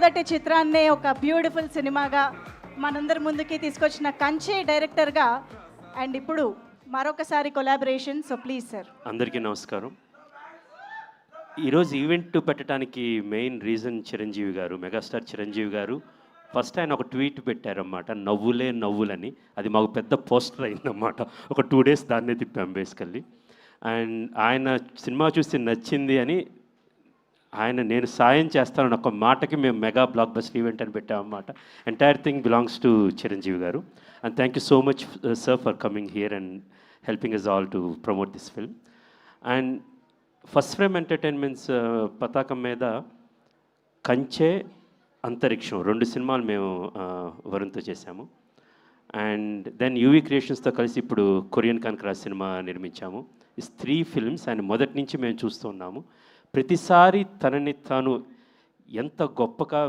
మొదటి చిత్రాన్నే ఒక బ్యూటిఫుల్ సినిమాగా మనందరి ముందుకి తీసుకొచ్చిన కంచె డైరెక్టర్గా అండ్ ఇప్పుడు మరొకసారి కొలాబరేషన్. So please sir. అందరికీ నమస్కారం. ఈరోజు ఈవెంట్ పెట్టడానికి మెయిన్ రీజన్ చిరంజీవి గారు, మెగాస్టార్ చిరంజీవి గారు. ఫస్ట్ ఆయన ఒక ట్వీట్ పెట్టారన్నమాట, నవ్వులే నవ్వులని. అది మాకు పెద్ద పోస్టర్ అయిందన్నమాట. ఒక 2 days దాన్నే తిప్పాం బేసికల్లీ. అండ్ ఆయన సినిమా చూసి నచ్చింది అని నేను సాయం చేస్తానని ఒక మాటకి మేము మెగా బ్లాక్ బస్టర్ ఈవెంట్ అని పెట్టామన్నమాట. Entire thing belongs to Chiranjeevi garu. And thank you so much sir for coming here and helping us all to promote this film. And first frame entertainments పతాకం మీద కంచె, అంతరిక్షం 2 సినిమాలు మేము వరుణ్తో చేశాము. అండ్ దెన్ యూవీ క్రియేషన్స్తో కలిసి ఇప్పుడు కొరియన్ కనకరాజ్ సినిమా నిర్మించాము. ఈ 3 films ఆయన మొదటి నుంచి మేము చూస్తున్నాము. ప్రతిసారి తనని తాను ఎంత గొప్పగా,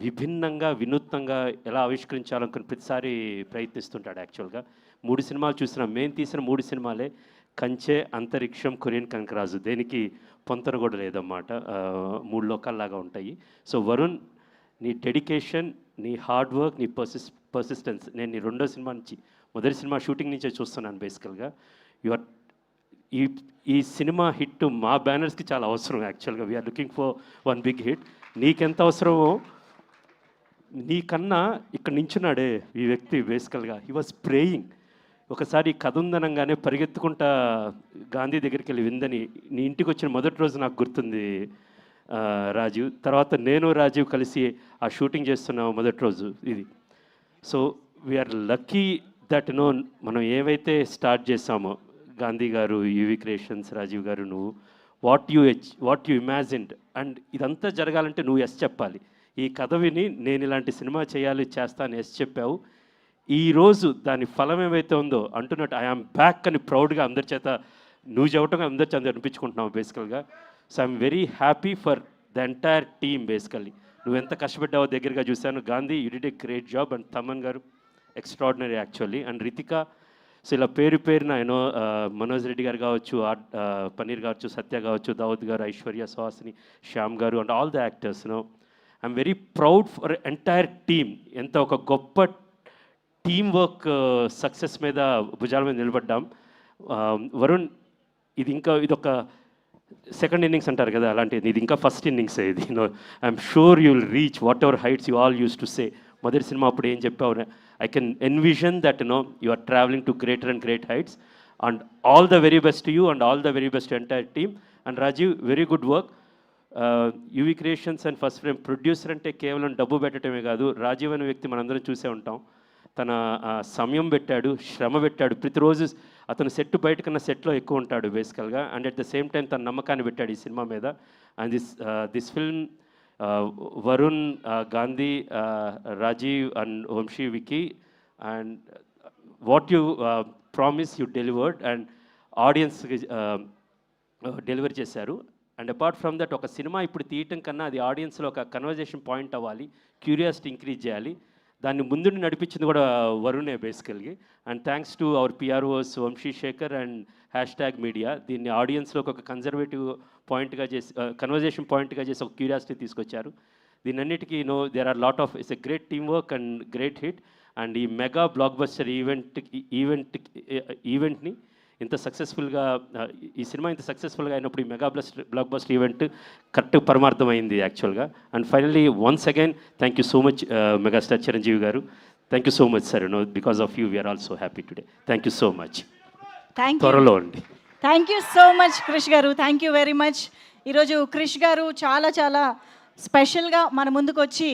విభిన్నంగా, వినూత్నంగా ఎలా ఆవిష్కరించాలనుకుని ప్రతిసారి ప్రయత్నిస్తుంటాడు. యాక్చువల్గా 3 సినిమాలు చూసినా, మేము తీసిన 3 సినిమాలే కంచె, అంతరిక్షం, కొరియన్ కనకరాజు. దేనికి పొంతన కూడా లేదన్నమాట. 3 లోకాల్లాగా ఉంటాయి. సో వరుణ్, నీ డెడికేషన్, నీ హార్డ్ వర్క్, నీ పర్సిస్టెన్స్ నేను నీ 2వ సినిమా నుంచి, మొదటి సినిమా షూటింగ్ నుంచే చూస్తున్నాను బేసికల్గా. ఈ సినిమా హిట్ మా బ్యానర్స్కి చాలా అవసరం. యాక్చువల్గా we're looking for 1 big hit. నీకెంత అవసరమో నీకన్నా ఇక్కడ నించున్నాడే ఈ వ్యక్తి. బేసికల్గా హీ వాజ్ ప్రేయింగ్. ఒకసారి కథ ఉందనంగానే పరిగెత్తుకుంటా గాంధీ దగ్గరికి వెళ్ళి విందని. నీ ఇంటికి వచ్చిన మొదటి రోజు నాకు గుర్తుంది రాజీవ్. తర్వాత నేను రాజీవ్ కలిసి ఆ షూటింగ్ చేస్తున్నాము మొదటి రోజు ఇది. సో వీఆర్ లక్కీ దట్ మనం ఏవైతే స్టార్ట్ చేసామో, గాంధీ గారు, యూవీ క్రియేషన్స్, రాజీవ్ గారు, నువ్వు వాట్ యు ఇమాజిన్డ్, అండ్ ఇదంతా జరగాలంటే నువ్వు ఎస్ చెప్పాలి. ఈ కథ విని నేను ఇలాంటి సినిమా చేస్తాను ఎస్ చెప్పావు. ఈరోజు దాని ఫలం ఏమైతే ఉందో అంటున్నట్టు ఐఆమ్ బ్యాక్ అని ప్రౌడ్గా అందరి చేత నువ్వు చెప్పటం అందరి చేత అనిపించుకుంటున్నావు బేసికల్గా. So I'm very happy for the entire team. Basically నువ్వు ఎంత కష్టపడ్డావో దగ్గరగా చూశాను. Gandhi, you did a great job. And Thaman garu extraordinary actually. And Ritika. So ఇలా పేరున మనోజ్ రెడ్డి గారు కావచ్చు, పన్నీర్ కావచ్చు, సత్య కావచ్చు, దావుద్ గారు, ఐశ్వర్య, సుహాసిని, శ్యామ్ గారు, and all the actors. I'm very proud for entire team. ఎంత ఒక గొప్ప టీమ్ వర్క్ సక్సెస్ మీద, భుజాల మీద నిలబడ్డాం. వరుణ్, ఇదొక సెకండ్ ఇన్నింగ్స్ అంటారు కదా, అలాంటిది. ఇది ఇంకా ఫస్ట్ ఇన్నింగ్స్. ఇది I'm sure you will reach whatever heights you all used to say. మొదటి సినిమా అప్పుడు ఏం చెప్పావు, I can envision that you are travelling to greater and great heights. And all the very best to you and all the very best entire team. And Rajeev, very good work. UV Creations and first Frame producer అంటే కేవలం డబ్బు పెట్టడమే కాదు. రాజీవ్ అనే వ్యక్తి మనందరం చూసే ఉంటాం. తన సమయం పెట్టాడు, శ్రమ పెట్టాడు. ప్రతిరోజు అతను సెట్ బయట కన్నా సెట్లో ఎక్కువ ఉంటాడు బేసికల్గా. And at the same time తన నమ్మకాన్ని పెట్టాడు ఈ సినిమా మీద. And this film, Varun, Gandhi, Rajeev and Vamsi, Vicky, and what you promise you delivered and ఆడియన్స్కి డెలివరీ చేశారు. అండ్ అపార్ట్ ఫ్రమ్ దట్, ఒక సినిమా ఇప్పుడు తీయటం కన్నా అది ఆడియన్స్లో ఒక కన్వర్జేషన్ పాయింట్ అవ్వాలి, క్యూరియాసిటీ ఇంక్రీజ్ చేయాలి. దాన్ని ముందుండి నడిపించింది కూడా వరుణే బేసికల్గా. And thanks to our PROs Vamsi Shekhar and #media. దీన్ని ఆడియన్స్లోకి ఒక కన్జర్వేటివ్ పాయింట్గా చేసి, కన్వర్జేషన్ పాయింట్గా చేసి ఒక క్యూరియాసిటీ తీసుకొచ్చారు. దీనన్నిటికీ there are lot of, it's a great team work and great hit. And ఈ మెగా బ్లాక్ బస్టర్ ఈవెంట్ని ఇంత సక్సెస్ఫుల్గా, ఈ సినిమా ఇంత సక్సెస్ఫుల్గా అయినప్పుడు ఈ mega blockbuster event correct పరమార్థమైంది యాక్చువల్గా. And finally once again thank you so much megastar Chiranjeevi garu. Thank you so much sir. Because of you we're also happy today. Thank you so much. త్వరలో అండి. Thank you so much Krish గారు. Thank you very much. ఈరోజు క్రిష్ గారు చాలా స్పెషల్గా మన ముందుకు వచ్చి